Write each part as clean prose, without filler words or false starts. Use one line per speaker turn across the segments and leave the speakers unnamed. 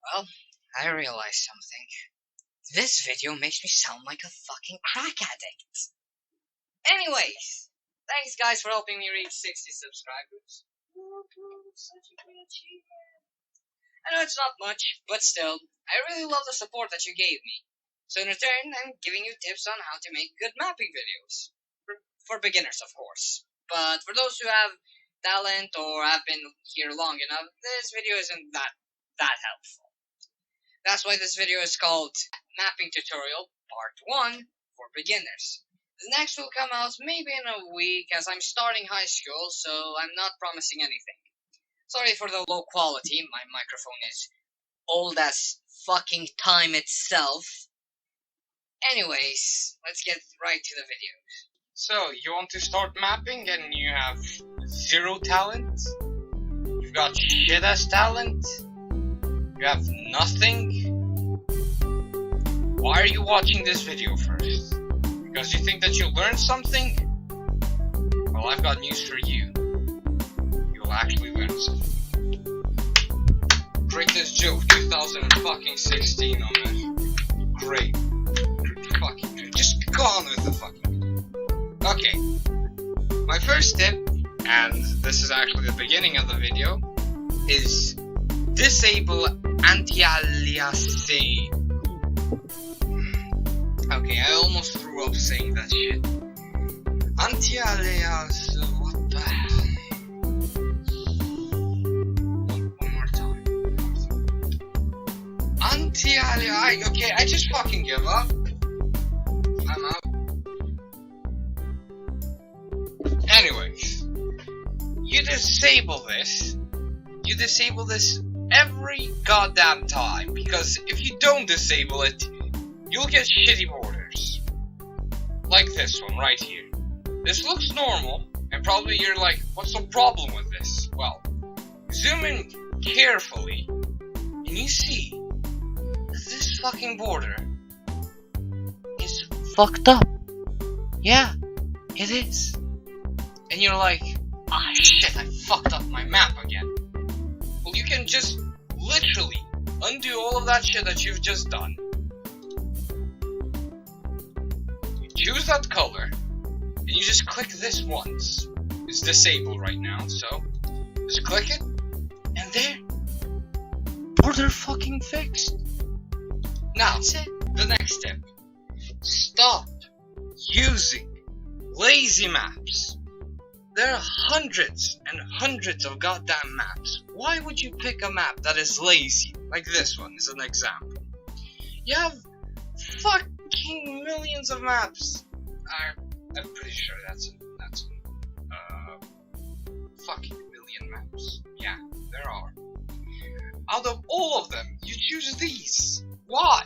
Well, I realized something. This video makes me sound like a fucking crack addict. Anyways, thanks guys for helping me reach 60 subscribers. Such a great achievement. I know it's not much, but still, I really love the support that you gave me. So in return, I'm giving you tips on how to make good mapping videos. For beginners, of course. But for those who have talent or have been here long enough, this video isn't that helpful. That's why this video is called Mapping Tutorial Part 1 for Beginners. The next will come out maybe in a week as I'm starting high school, so I'm not promising anything. Sorry for the low quality, my microphone is old as fucking time itself. Anyways, let's get right to the video.
So, you want to start mapping and you have zero talent? You've got shit-ass talent? You have nothing? Why are you watching this video first? Because you think that you'll learn something? Well, I've got news for you. You'll actually learn something. Greatest joke 2016 on it. Great. Fucking good. Just go on with the fucking. Okay. My first tip, and this is actually the beginning of the video, is disable antialiasing. Okay, I almost threw up saying that shit. Antialiasing. What the hell? One more time. Antialiasing. Okay, I just fucking give up. I'm out. Anyways, you disable this every goddamn time, because if you don't disable it, you'll get shitty borders. Like this one right here. This looks normal, and probably you're like, what's the problem with this? Well, zoom in carefully, and you see that this fucking border is fucked up. Yeah, it is. And you're like, ah shit, I fucked up my map again. Well, you can just literally undo all of that shit that you've just done. You choose that color, and you just click this once. It's disabled right now, so just click it, and there, border fucking fixed. Now, that's it. The next step. Stop using lazy maps. There are hundreds and hundreds of goddamn maps. Why would you pick a map that is lazy? Like this one is an example. You have fucking millions of maps. I'm pretty sure that's fucking million maps. Yeah, there are. Out of all of them, you choose these. Why?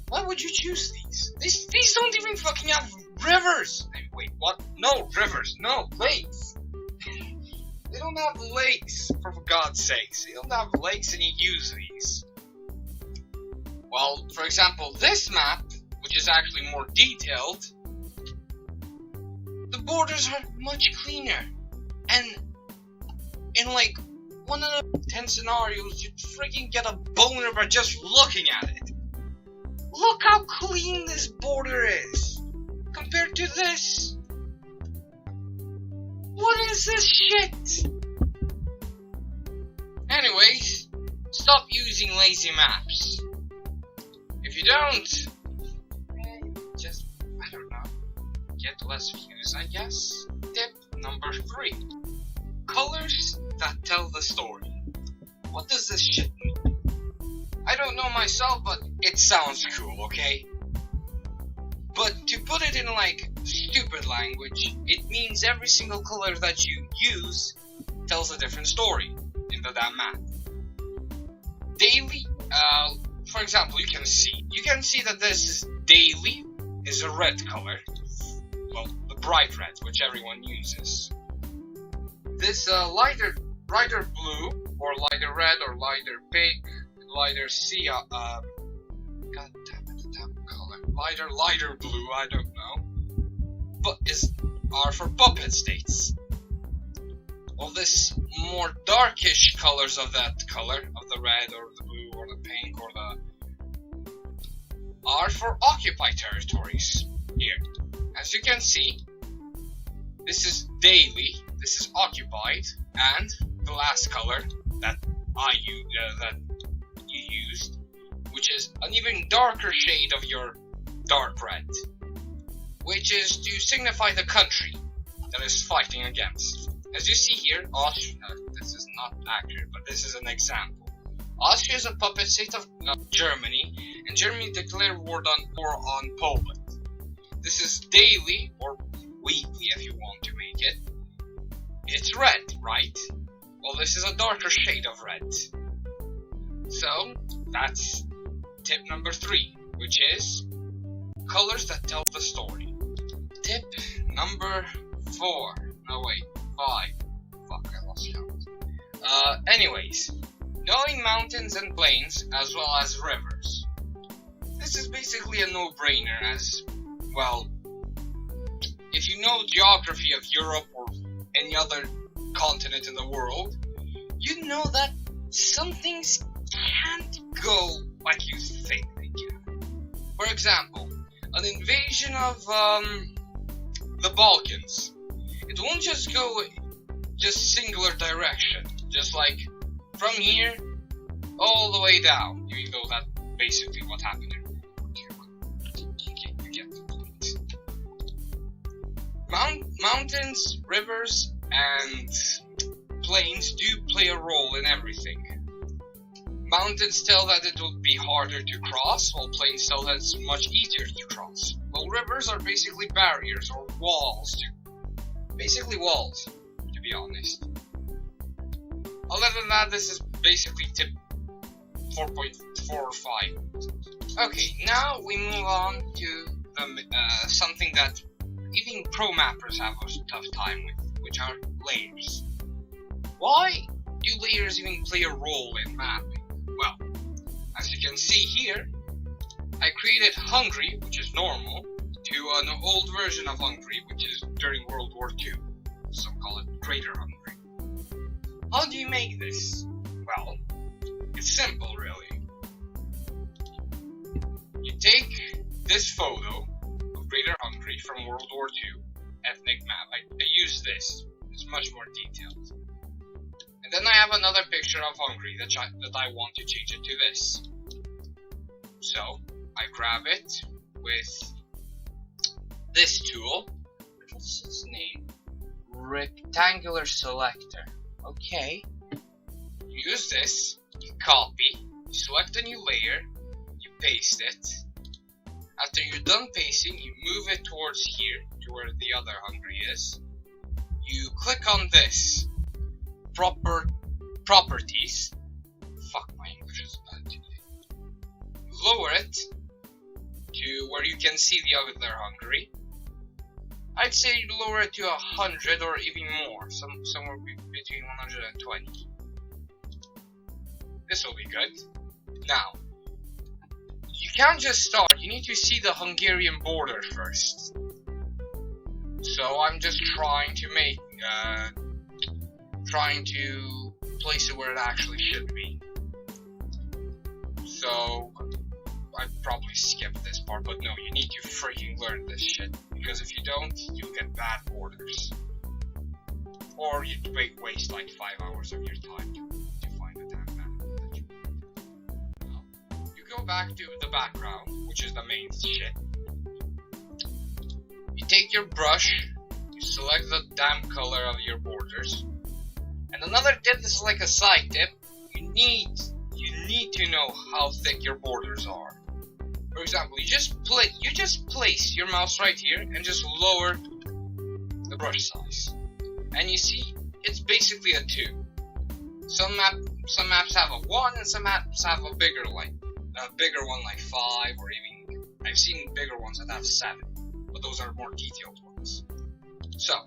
Why would you choose these? These don't even fucking have rivers! Wait, what? No, rivers, no, lakes! They don't have lakes, for God's sakes. They don't have lakes and you use these. Well, for example, this map, which is actually more detailed, the borders are much cleaner. And in like 1 out of 10 scenarios, you'd freaking get a boner by just looking at it. Look how clean this border is compared to this. What is this shit? Anyways, stop using lazy maps. If you don't, just, I don't know, get less views, I guess. Tip number 3. Colors that tell the story. What does this shit mean? I don't know myself, but it sounds cool, okay? But to put it in like stupid language, it means every single color that you use tells a different story in the damn map. Daily, for example, you can see that this daily is a red color. Well, the bright red, which everyone uses. This lighter blue, or lighter red, or lighter pink, lighter sea, god damn it, that color. Lighter blue, I don't know. But are for puppet states. Well, this more darkish colors of that color, of the red or the blue or the pink or the are for occupied territories. Here, as you can see, this is daily, this is occupied, and the last color that you used, which is an even darker shade of your dark red, which is to signify the country that is fighting against. As you see here, Austria, this is not accurate, but this is an example. Austria is a puppet state of Germany, and Germany declared war on Poland. This is daily, or weekly if you want to make it. It's red, right? Well, this is a darker shade of red. So, that's tip number 3, which is colors that tell the story. Tip number 4. No, wait, 5. Fuck, I lost count. Anyways, knowing mountains and plains as well as rivers. This is basically a no-brainer, as, well, if you know geography of Europe or any other continent in the world, you know that some things can't go like you think they can. For example, an invasion of the Balkans. It won't just go singular direction, just like from here all the way down, even though that's basically what happened in World War II. You get the point. Mountains, rivers, and plains do play a role in everything. Mountains tell that it will be harder to cross, while plains tell that it's much easier to cross. Well, rivers are basically barriers or walls, basically walls, to be honest. Other than that, this is basically tip 4.4 or 5. Okay, now we move on to something that even pro mappers have a tough time with, which are layers. Why do layers even play a role in mapping? Well, as you can see here, I created Hungary, which is normal, to an old version of Hungary, which is during World War II. Some call it Greater Hungary. How do you make this? Well, it's simple, really. You take this photo of Greater Hungary from World War II ethnic map. I use this. It's much more detailed. And then I have another picture of Hungary that I want to change it to this. So, I grab it with this tool. What's its name? Rectangular selector. Okay. You use this, you copy, you select a new layer, you paste it. After you're done pasting, you move it towards here, to where the other Hungary is. You click on this. Properties. Fuck, my English is bad today. Lower it to where you can see the other Hungary. I'd say lower it to 100 or even more, somewhere between 120. This will be good. Now, you can't just start, you need to see the Hungarian border first. So I'm just trying to place it where it actually should be. So, I'd probably skip this part, but no, you need to freaking learn this shit, because if you don't, you'll get bad borders. Or you'd waste like 5 hours of your time to find the damn map that you want. Now, you go back to the background, which is the main shit. You take your brush, you select the damn color of your borders. And another tip, this is like a side tip, you need to know how thick your borders are. For example, you just place your mouse right here and just lower the brush size. And you see, it's basically a 2. Some maps have a 1 and some maps have a bigger one like 5, or even, I've seen bigger ones that have 7, but those are more detailed ones. So,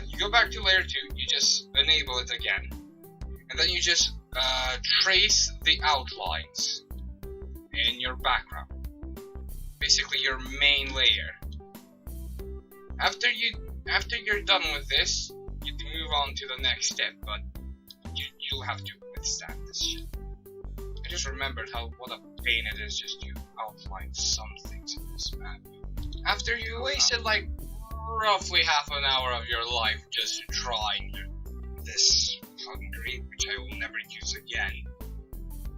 you go back to layer 2, you just enable it again, and then you just trace the outlines in your background, basically your main layer. After you're done with this, you can move on to the next step, but you'll have to withstand this shit. I just remembered what a pain it is just to outline some things in this map. After you wasted like roughly half an hour of your life just trying this hungry, which I will never use again,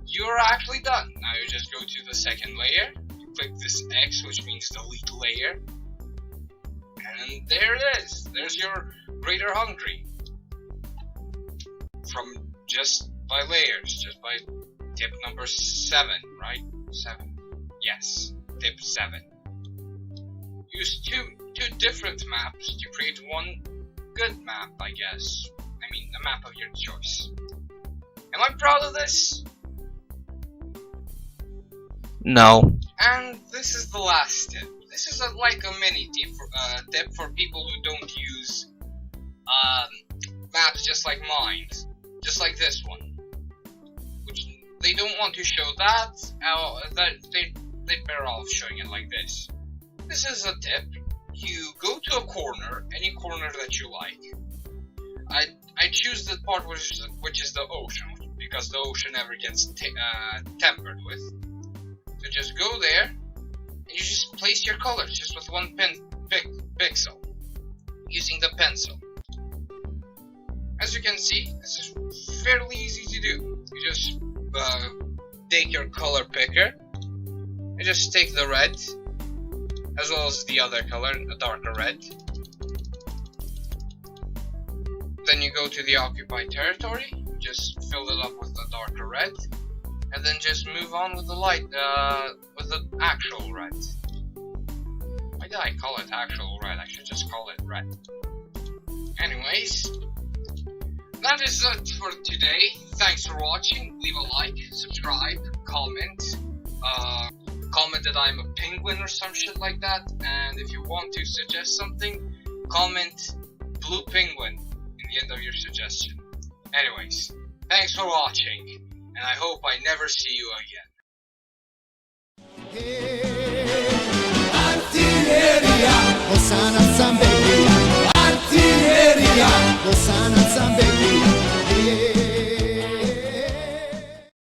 you're actually done. Now you just go to the second layer, you click this X, which means delete layer, and there it is. There's your Greater Hungary. From just by layers, just by tip number 7, right? 7. Yes, tip 7. Use two different maps to create one good map, I guess. I mean, a map of your choice. Am I proud of this?
No.
And this is the last tip. This is like a mini tip for people who don't use maps just like mine, just like this one. Which they don't want to show that. They better off showing it like this. This is a tip. You go to a corner, any corner that you like. I choose the part which is the ocean, because the ocean never gets tempered with. So just go there, and you just place your colors just with one pixel, using the pencil. As you can see, this is fairly easy to do. You just take your color picker, you just take the red, as well as the other color, a darker red. Then you go to the occupied territory, just fill it up with the darker red, and then just move on with the light, with the actual red. Why did I call it actual red? I should just call it red. Anyways, that is it for today. Thanks for watching. Leave a like, subscribe, comment. Comment that I'm a penguin or some shit like that. And if you want to suggest something, comment blue penguin in the end of your suggestion. Anyways, thanks for watching, and I hope I never see you again.
Antialiasing.